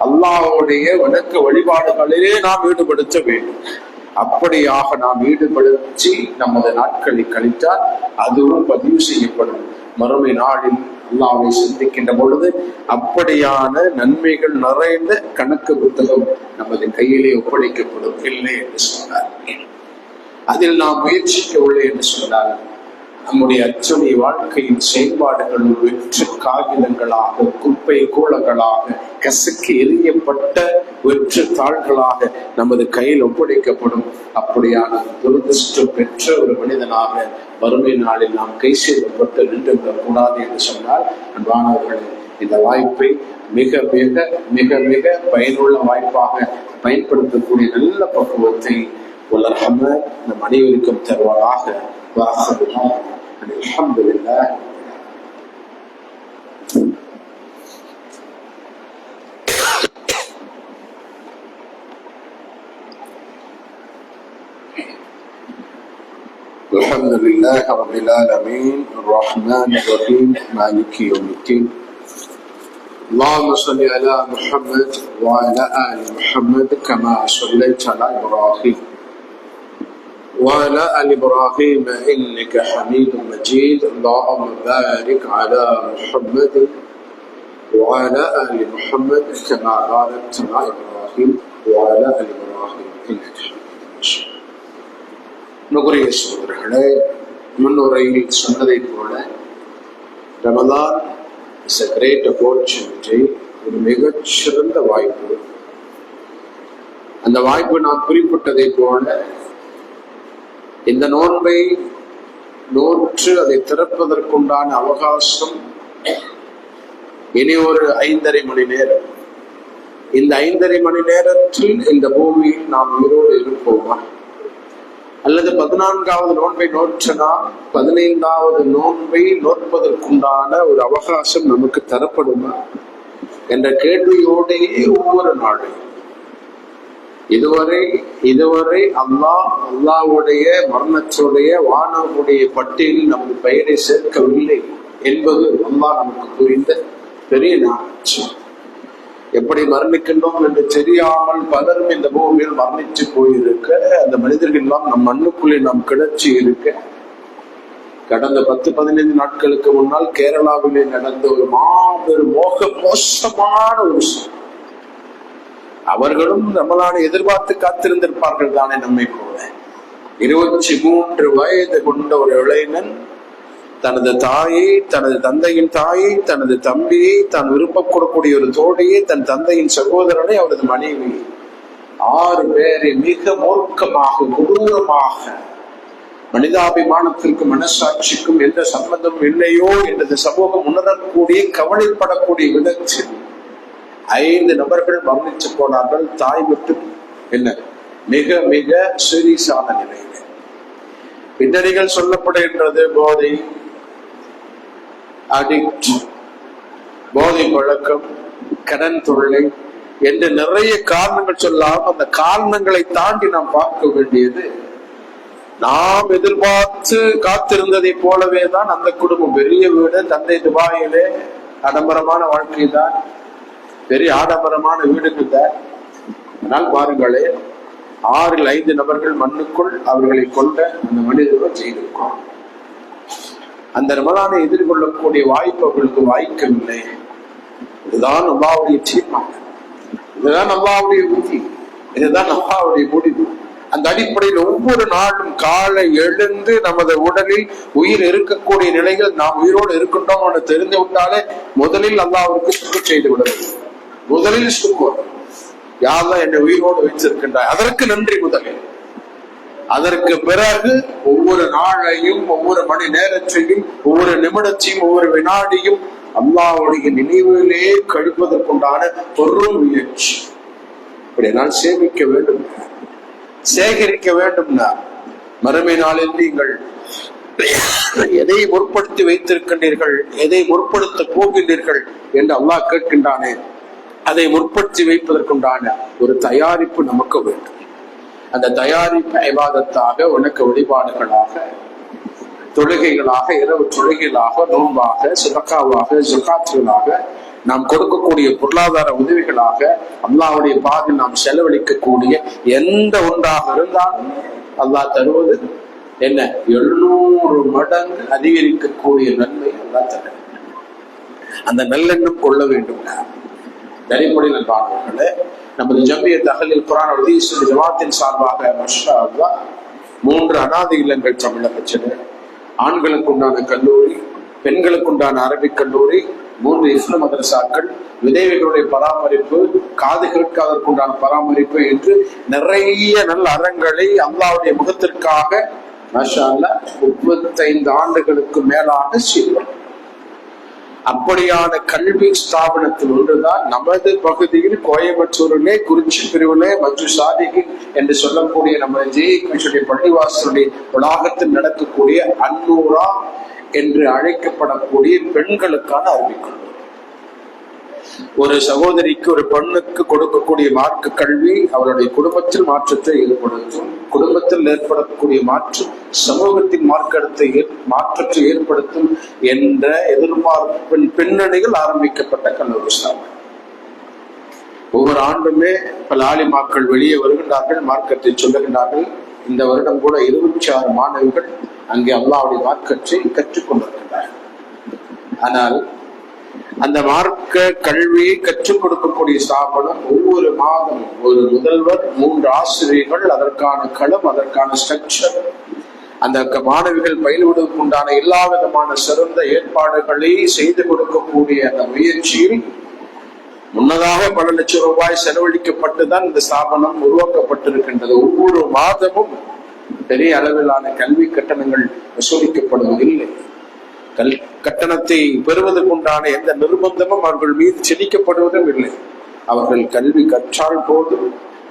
அல்லாஹ்வுடைய வணக்க வழிபாடுகளிலே நாம் ஈடுபடுத்த வேண்டும். அப்படியாக நாம் ஈடுபடுத்தி நமது நாட்களை கழித்தால் அதுவும் பதிவு செய்யப்படும். மறுமை நாளில் அல்லாஹ்வை சந்திக்கின்ற பொழுது அப்படியான நன்மைகள் நிறைந்த கணக்கு புத்தகம் நமது கையிலே ஒப்படைக்கப்படும். இல்லை என்று சொன்னார். அதில் நாம் முயற்சிக்கவில்லை என்று சொன்னால் நம்முடைய அச்சுடைய வாழ்க்கையின் செயல்பாடுகள் வெற்று காகிதங்களாக, குப்பை கூலங்களாக, கசக்கி எறியப்பட்ட வெற்று தாள்களாக நமது கையில் ஒப்படைக்கப்படும். அப்படியான துரதிருஷ்டம் பெற்ற ஒரு மனிதனாக வறுமை நாளில் நாம் கை செய்யப்பட்டு நின்று விடக்கூடாது என்று சொன்னால், அன்பானவர்களே, இந்த வாய்ப்பை மிக மிக மிக மிக பயனுள்ள வாய்ப்பாக பயன்படுத்தக்கூடிய நல்ல பக்குவத்தை உலகம் நம் அனைவருக்கும் தருவாராக. அல்ஹம்துலில்லாஹ். الحمد لله رب العالمين الرحمن الرحيم مالك يوم الدين اللهم صل على محمد وعلى آل محمد كما صليت على إبراهيم وعلى آل إبراهيم إنك حميد مجيد اللهم بارك على محمد وعلى آل محمد كما باركت على إبراهيم وعلى آل إبراهيم إنك حميد مجيد. நுகரிய சகோதரர்களே, முன்னுரையில் சொன்னதை போல Ramadan is a great opportunity, ஒரு மிகச்சிறந்த வாய்ப்பு. அந்த வாய்ப்பு நாம் குறிப்பிட்டதை போல இந்த நோன்பை நோற்று அதை திறப்பதற்குண்டான அவகாசம் இனி ஒரு 5.5 மணி நேரம். இந்த 5.5 மணி நேரத்தில் இந்த பூமியில் நாம் உயிரோடு இருப்போமா, அல்லது 14வது நோன்பை நோற்றனா 15வது நோன்பை நோற்பதற்குண்டான ஒரு அவகாசம் நமக்கு தரப்படுமா என்ற கேள்வியோடையே ஒவ்வொரு நாளும் இதுவரை அல்லாஹ்வுடைய மரணத்துடைய வானவுடைய பட்டியலில் நமது பெயரை சேர்க்கவில்லை என்பது அல்லாஹ் நமக்கு புரிந்த பெரிய நாட்சி. எப்படி மரணிக்கின்றோம் என்று தெரியாமல் பலரும் இந்த பூமியில் மரணிச்சு போயிருக்க, அந்த மனிதர்கள் எல்லாம் நம் மண்ணுக்குள்ளே நாம் கிடச்சி இருக்க, கடந்த 10-15 நாட்களுக்கு முன்னால் கேரளாவிலே நடந்த ஒரு மாபெரும் மோசமான ஒரு விஷயம். அவர்களும் ரமலானை எதிர்பார்த்து காத்திருந்திருப்பார்கள் தானே நம்மை போல. 23 வயது கொண்ட ஒரு இளைஞன் தனது தாயை, தனது தந்தையின் தாயை, தனது தம்பியை, தான் விருப்பப்படக்கூடிய ஒரு தோழியை, தன் தந்தையின் சகோதரனை, அவரது மனைவி 6 பேரை மிக மூர்க்கமாக கொடூரமாக மனிதாபிமானத்திற்கும் மனசாட்சிக்கும் எந்த சம்பந்தம் இல்லையோ என்று சமூகம் உணரக்கூடிய கவலைப்படக்கூடிய விதத்தில் 5 நபர்கள் மரணிச்சு போனார்கள். தாய் மட்டும் என்ன மிக மிக சீரியஸான நிலையில. பின்னணிகள் சொல்லப்படுகின்றது போதை, அடிக்ட், போதை பழக்கம், கடன் தொல்லை என்று நிறைய காரணங்கள் சொல்லலாம். அந்த காரணங்களை தாண்டி நாம் பார்க்க வேண்டியது, நாம் எதிர்பார்த்து காத்திருந்ததை போலவே தான் அந்த குடும்பம். பெரிய வீடு, தந்தை துபாயிலே, ஆடம்பரமான வாழ்க்கை தான், பெரிய ஆடம்பரமான வீடுகள் தான். ஆனால் பாருங்களே, 6 5 நபர்கள் மண்ணுக்குள் அவர்களை கொண்ட அந்த மனிதர்கள் செய்திருக்கோம். அந்த ரமலானை எதிர்கொள்ளக்கூடிய வாய்ப்பு அவர்களுக்கு வாய்க்கவில்லை. இதுதான் அல்லாஹ்வுடைய தீர்மானம், இதுதான் அல்லாஹ்வுடைய விதி, இதுதான் அல்லாஹ்வுடைய முடிவு. அந்த அடிப்படையில் ஒவ்வொரு நாளும் காலை எழுந்து நமது உடலில் உயிர் இருக்கக்கூடிய நிலையில் நாம் உயிரோடு இருக்கின்றோம் தெரிந்து விட்டாலே முதலில் அல்லாஹ்வுக்கு சுக்குர் செய்து விட வேண்டும். முதலில் சுக்குர், யாரெல்லாம் என்னை உயிரோடு வைத்திருக்கின்றாய், அதற்கு நன்றி முதலில். அதற்கு பிறகு ஒவ்வொரு நாளையும், ஒவ்வொரு மணி நேரத்தையும், ஒவ்வொரு நிமிடத்தையும், ஒவ்வொரு வினாடியும் அல்லாஹ்வுடைய நினைவிலே கழிப்பதற்குண்டான பொருள் முயற்சி. இப்படி நான் சேமிக்க வேண்டும், சேகரிக்க வேண்டும்னா மறுமை நாளில் நீங்கள் எதை முற்படுத்தி வைத்திருக்கின்றீர்கள், எதை முற்படுத்த போகின்றீர்கள் என்று அல்லாஹ் கேட்கின்றானே, அதை முற்படுத்தி வைப்பதற்குண்டான ஒரு தயாரிப்பு நமக்கு வேண்டும். அந்த தயாரிப்பு இபாதத்தாக, வணக்க வழிபாடுகளாக, தொழுகைகளாக, இரவு தொழுகைகளாக, நோன்பாக, சதகாவாக, ஜகாத்துகளாக, நாம் கொடுக்கக்கூடிய பொருளாதார உதவிகளாக, அல்லாஹ்வுடைய பாதையில் நாம் செலவழிக்கக்கூடிய எந்த ஒன்றாக இருந்தாலும் அல்லாஹ் தருவது என்ன 700 மடங்கு அதிகரிக்கக்கூடிய நன்மை அல்லாஹ் தருவது. அந்த நல்லெண்ணம் கொள்ள வேண்டும். நடைமுறையில் பார்க்கிறே, நமது ஜம்மியத் அஹ்லுல் குர்ஆன் வல் ஹதீஸ் ஜமாத்தின் சார்பாக மாஷா அல்லாஹ் 3 அனாதை இல்லங்கள் தமிழகத்தில், ஆண்களுக்கு உண்டான கல்லூரி, பெண்களுக்கு உண்டான அரபிக் கல்லூரி, 3 இஸ்லாம் மதரசாக்கள், விதவைகளுடைய பராமரிப்பு, காது கேட்காதற்குண்டான பராமரிப்பு என்று நிறைய நல்ல அறங்களை அல்லாஹ்வுடைய முகத்திற்காக மாஷா அல்லாஹ் 35 ஆண்டுகளுக்கு மேலாக செய்வோம். அப்படியான கல்வி ஸ்தாபனத்தில் ஒன்றுதான் நமது பகுதியில் கோயம்புத்தூரிலே குறிச்சி பிரிவிலே மற்ற சாதிகள் என்று சொல்லக்கூடிய நம்ம ஜெயிக்குடைய பள்ளிவாசலுடைய வளாகத்தில் நடக்கக்கூடிய அன்னூரா என்று அழைக்கப்படக்கூடிய பெண்களுக்கான அறிவிக்கல். ஒரு சகோதரிக்கு, ஒரு பெண்ணுக்கு கொடுக்கக்கூடிய மார்க்க கல்வி அவருடைய குடும்பத்தில் மாற்றத்தை ஏற்படுத்தும். குடும்பத்தில் ஏற்படக்கூடிய மாற்றம் சமூகத்தின் மாற்றத்தை ஏற்படுத்தும் என்ற எதிர்பார்ப்பின் பின்னணியில் ஆரம்பிக்கப்பட்ட கல்லூரி ஸ்தாபனம். ஒவ்வொரு ஆண்டுமே பல ஆலிமாக்கள் வெளியே வருகின்றார்கள், மார்க்கத்தை சொல்லுகின்றார்கள். இந்த வருடம் கூட 26 மாணவிகள் அங்கே அல்லாஹ்வுடைய மார்க்கத்தை கற்றுக் கொண்டிருக்கின்றார்கள். ஆனால் அந்த மார்க்க கல்வியை கற்றுக் கொடுக்கக்கூடிய ஸ்தாபனம் ஒவ்வொரு மாதம் ஒரு முதல்வர், 3 ஆசிரியர்கள், அதற்கான களம், அதற்கான ஸ்ட்ரக்சர், அந்த மாணவிகள் பயிலுவதற்கு உண்டான எல்லா விதமான சிறந்த ஏற்பாடுகளை செய்து கொடுக்கக்கூடிய அந்த முயற்சியில் முன்னதாக பல லட்சம் ரூபாய் செலவழிக்கப்பட்டுதான் இந்த ஸ்தாபனம் உருவாக்கப்பட்டிருக்கின்றது. ஒவ்வொரு மாதமும் பெரிய அளவிலான கல்வி கட்டணங்கள் வசூலிக்கப்படுவதில்லை. கட்டணத்தை பெறுவதற்குண்டான எந்த நிர்பந்தமும் அவர்கள் மீது செலுத்தப்படுவதும் இல்லை. அவர்கள் கல்வி கற்றால் போதும்,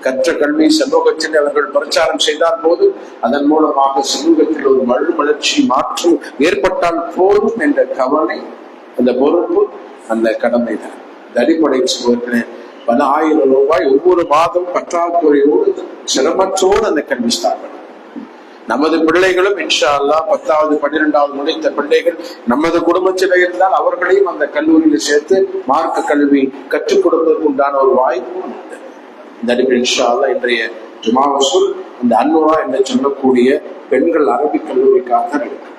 கற்ற கல்வி சமூகத்தில் அவர்கள் பிரச்சாரம் செய்தால் போதும், அதன் மூலமாக சமூகத்தில் ஒரு மறுமலர்ச்சி மாற்றம் ஏற்பட்டால் போதும் என்ற கவலை, அந்த பொறுப்பு, அந்த கடமை தான். அடிப்படை சமூகத்திலே பல 1000 ரூபாய் ஒவ்வொரு மாதம் பற்றாக்குறையோடு சிரமற்றோடு அந்த கல்வி ஸ்தாபனம். நமது பிள்ளைகளும் இன்ஷா அல்லாஹ் 10வது 12வது முடித்த பிள்ளைகள் நமது குடும்பத்தில் இருந்தால் அவர்களையும் அந்த கல்லூரியில் சேர்த்து மார்க்க கல்வி கற்றுக் கொடுப்பதற்கு உண்டான ஒரு வாய்ப்பும் உண்டு. இந்த அடிப்படை இன்ஷா அல்லாஹ் இன்றைய ஜுமா வசூல் இந்த அன்னுரா என்று சொல்லக்கூடிய பெண்கள் அரபிக் கல்லூரிக்காக இருக்கிறார்.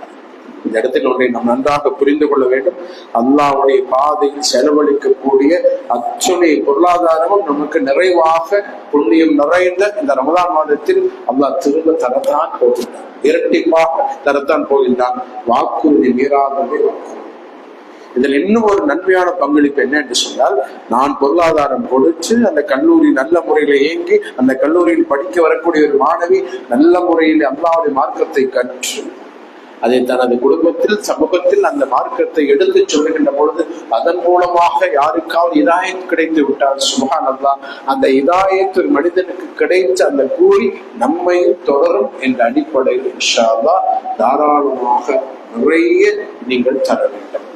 இந்த இடத்தில் ஒன்றை நாம் நன்றாக புரிந்து கொள்ள வேண்டும். அல்லாஹ்வுடைய பாதையில் செலவழிக்கக்கூடிய அத்துணை பொருளாதாரமும் நமக்கு நிறைவாக புண்ணியம் நிறைந்த இந்த ரமலான் மாதத்தில் அல்லாஹ் திரும்ப தரத்தான் போகின்றான், இரட்டிப்பாக தரத்தான் போகின்றான். வாக்குறுதி மீறாதவே வாக்குறுதி. இதில் இன்னும் ஒரு நன்மையான பங்களிப்பு என்ன என்று சொன்னால், நான் பொருளாதாரம் கொடுத்து அந்த கல்லூரி நல்ல முறையில் இயங்கி அந்த கல்லூரியில் படிக்க வரக்கூடிய ஒரு மாணவி நல்ல முறையில் அல்லாஹ்வுடைய மார்க்கத்தை கற்று அதை தனது குடும்பத்தில் சமூகத்தில் அந்த மார்க்கத்தை எடுத்து சொல்லுகின்ற பொழுது அதன் மூலமாக யாருக்காவது இதாயத் கிடைத்து விட்டால் சுப்ஹானல்லாஹ், அந்த இதாயத் ஒரு மனிதனுக்கு கிடைத்த அந்த கூலி நம்மையும் தொடரும் என்ற அடிப்படையில் இன்ஷா அல்லாஹ் தாராளமாக நிறைய நீங்கள் தர வேண்டும்.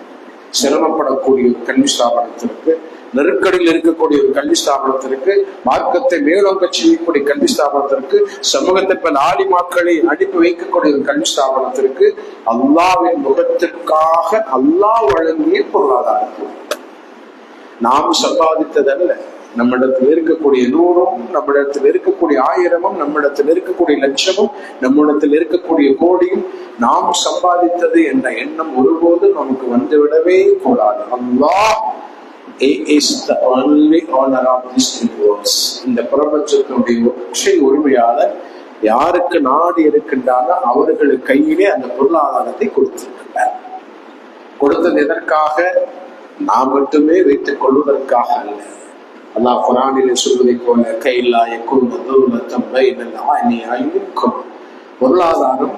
சிரமப்படக்கூடிய ஒரு கல்வி ஸ்தாபனத்திற்கு, நெருக்கடியில் இருக்கக்கூடிய ஒரு கல்வி ஸ்தாபனத்திற்கு, மார்க்கத்தை மேலோங்க செய்யக்கூடிய கல்வி ஸ்தாபனத்திற்கு, சமூகத்தை பல ஆலிமாக்களை அனுப்பி வைக்கக்கூடிய ஒரு கல்வி ஸ்தாபனத்திற்கு அல்லாஹ்வின் முகத்திற்காக அல்லாஹ் வழங்கிய பொருளாதாரம். நாம் சம்பாதித்ததல்ல. நம்மிடத்தில் இருக்கக்கூடிய 100ம், நம்மிடத்தில் இருக்கக்கூடிய 1000ம், நம்மிடத்தில் இருக்கக்கூடிய 1,00,000ம், நம்மிடத்தில் இருக்கக்கூடிய கோடியும் நாம் சம்பாதித்தது என்ற எண்ணம் ஒருபோதும் நமக்கு வந்துவிடவே கூடாது. அல்லாஹ் is the only owner of this universe. இந்த பிரபஞ்சத்தினுடைய ஒற்றை உரிமையாளர். யாருக்கு நாடு இருக்கின்றாரோ அவர்களுக்கு கையிலே அந்த பொருளாதாரத்தை கொடுத்திருக்கிறார். கொடுத்தது எதற்காக? நாம் மட்டுமே வைத்துக் கொள்வதற்காக அல்ல. அல்லாஹ் குர்ஆனிலே சொல்வதை போல கைலா யகுன் தௌலத்தம் பைனல் ஆனியைக்கும், பொருளாதாரம்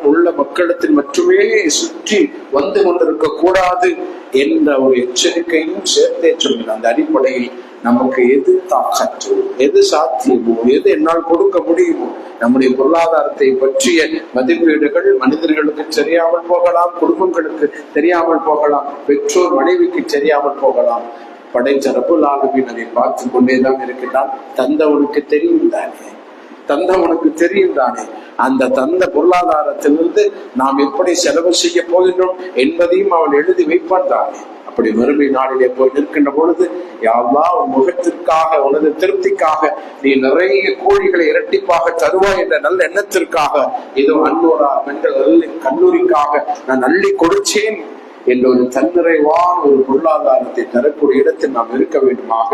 உள்ள மக்களிடத்தில் மட்டுமே சுற்றி வந்து கொண்டிருக்க கூடாது என்ற ஒரு எச்சரிக்கையும் சேர்த்தே சொல்லுங்க. அந்த அடிப்படையில் நமக்கு எது தாக்கற்றோ, எது சாத்தியமோ, எது என்னால் கொடுக்க முடியுமோ, நம்முடைய பொருளாதாரத்தை பற்றிய மதிப்பீடுகள் மனிதர்களுக்கு தெரியாமல் போகலாம், குடும்பங்களுக்கு தெரியாமல் போகலாம், பெற்றோர் மனைவிக்கு தெரியாமல் போகலாம். படைத்த ரப்புல் ஆலமீன் அதை பார்த்து கொண்டேதான் இருக்கின்றான். தந்தவனுக்கு தெரியும் தானே, அந்த தந்த பொருளாதாரத்திலிருந்து நாம் எப்படி செலவு செய்ய போகின்றோம் என்பதையும் அவன் எழுதி வைப்பான் தானே. அப்படி மறுமை நாளிலே போய் நிற்கின்ற பொழுது, யா அல்லாஹ், உன் முகத்திற்காக, உனது திருப்திக்காக நீ நிறைய கூலிகளை இரட்டிப்பாக தருவாய் என்ற நல்ல எண்ணத்திற்காக ஏதோ அன்னூரா பெண்கள் கல்லூரிக்காக நான் அள்ளி கொடுத்தேன் என்ற ஒரு தன்னிறைவான ஒரு பொருளாதாரத்தை தரக்கூடிய இடத்தில் நாம் இருக்க வேண்டுமாக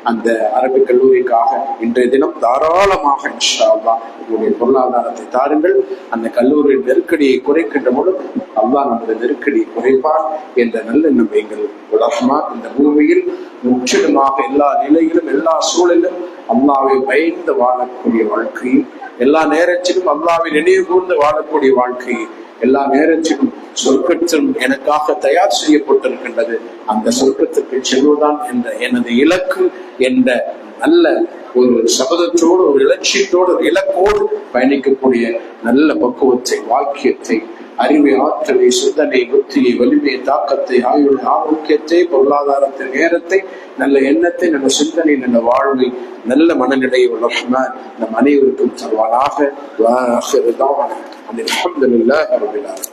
அந்த அரபிக் கல்லூரிக்காக இன்றைய தினம் தாராளமாக இன்ஷா அல்லாஹ் உங்களுடைய பொருளாதாரத்தை தாருங்கள். அந்த கல்லூரியின் நெருக்கடியை குறைக்கின்ற பொழுது அல்லாஹ் நம்முடைய நெருக்கடியை குறைப்பான் என்ற நல்லெண்ணம் எங்கள் ரஹ்மான் இந்த பூமியில் முற்றிலுமாக எல்லா நிலையிலும் எல்லா சூழலிலும் அல்லாஹ்வை பயந்து வாழக்கூடிய வாழ்க்கையை, எல்லா நேரத்திலும் அல்லாஹ்வை நினைவு கூர்ந்து வாழக்கூடிய வாழ்க்கையை, எல்லா நேரத்திலும் சொர்க்கத்திலும் எனக்காக தயார் செய்யப்பட்டிருக்கின்றது, அந்த சொர்க்கத்திற்கு செல்வதுதான் என்ற எனது இலக்கு என்ற நல்ல ஒரு சபதத்தோடு, ஒரு இலட்சியத்தோடு, ஒரு இலக்கோடு பயணிக்கக்கூடிய நல்ல பக்குவத்தை, வாக்கியத்தை, அறிவை, ஆற்றலை, சிந்தனை, புத்தியை, வலிமையை, தாக்கத்தை, ஆரோக்கியத்தை, பொருளாதாரத்தை, நேரத்தை, நல்ல எண்ணத்தை, நல்ல சிந்தனை, நல்ல வாழ்வை, நல்ல மனநிலையை ரஹ்மான் நம் அனைவருக்கும் தருவானாக. அல்ஹம்துலில்லாஹி ரப்பில் ஆலமீன்.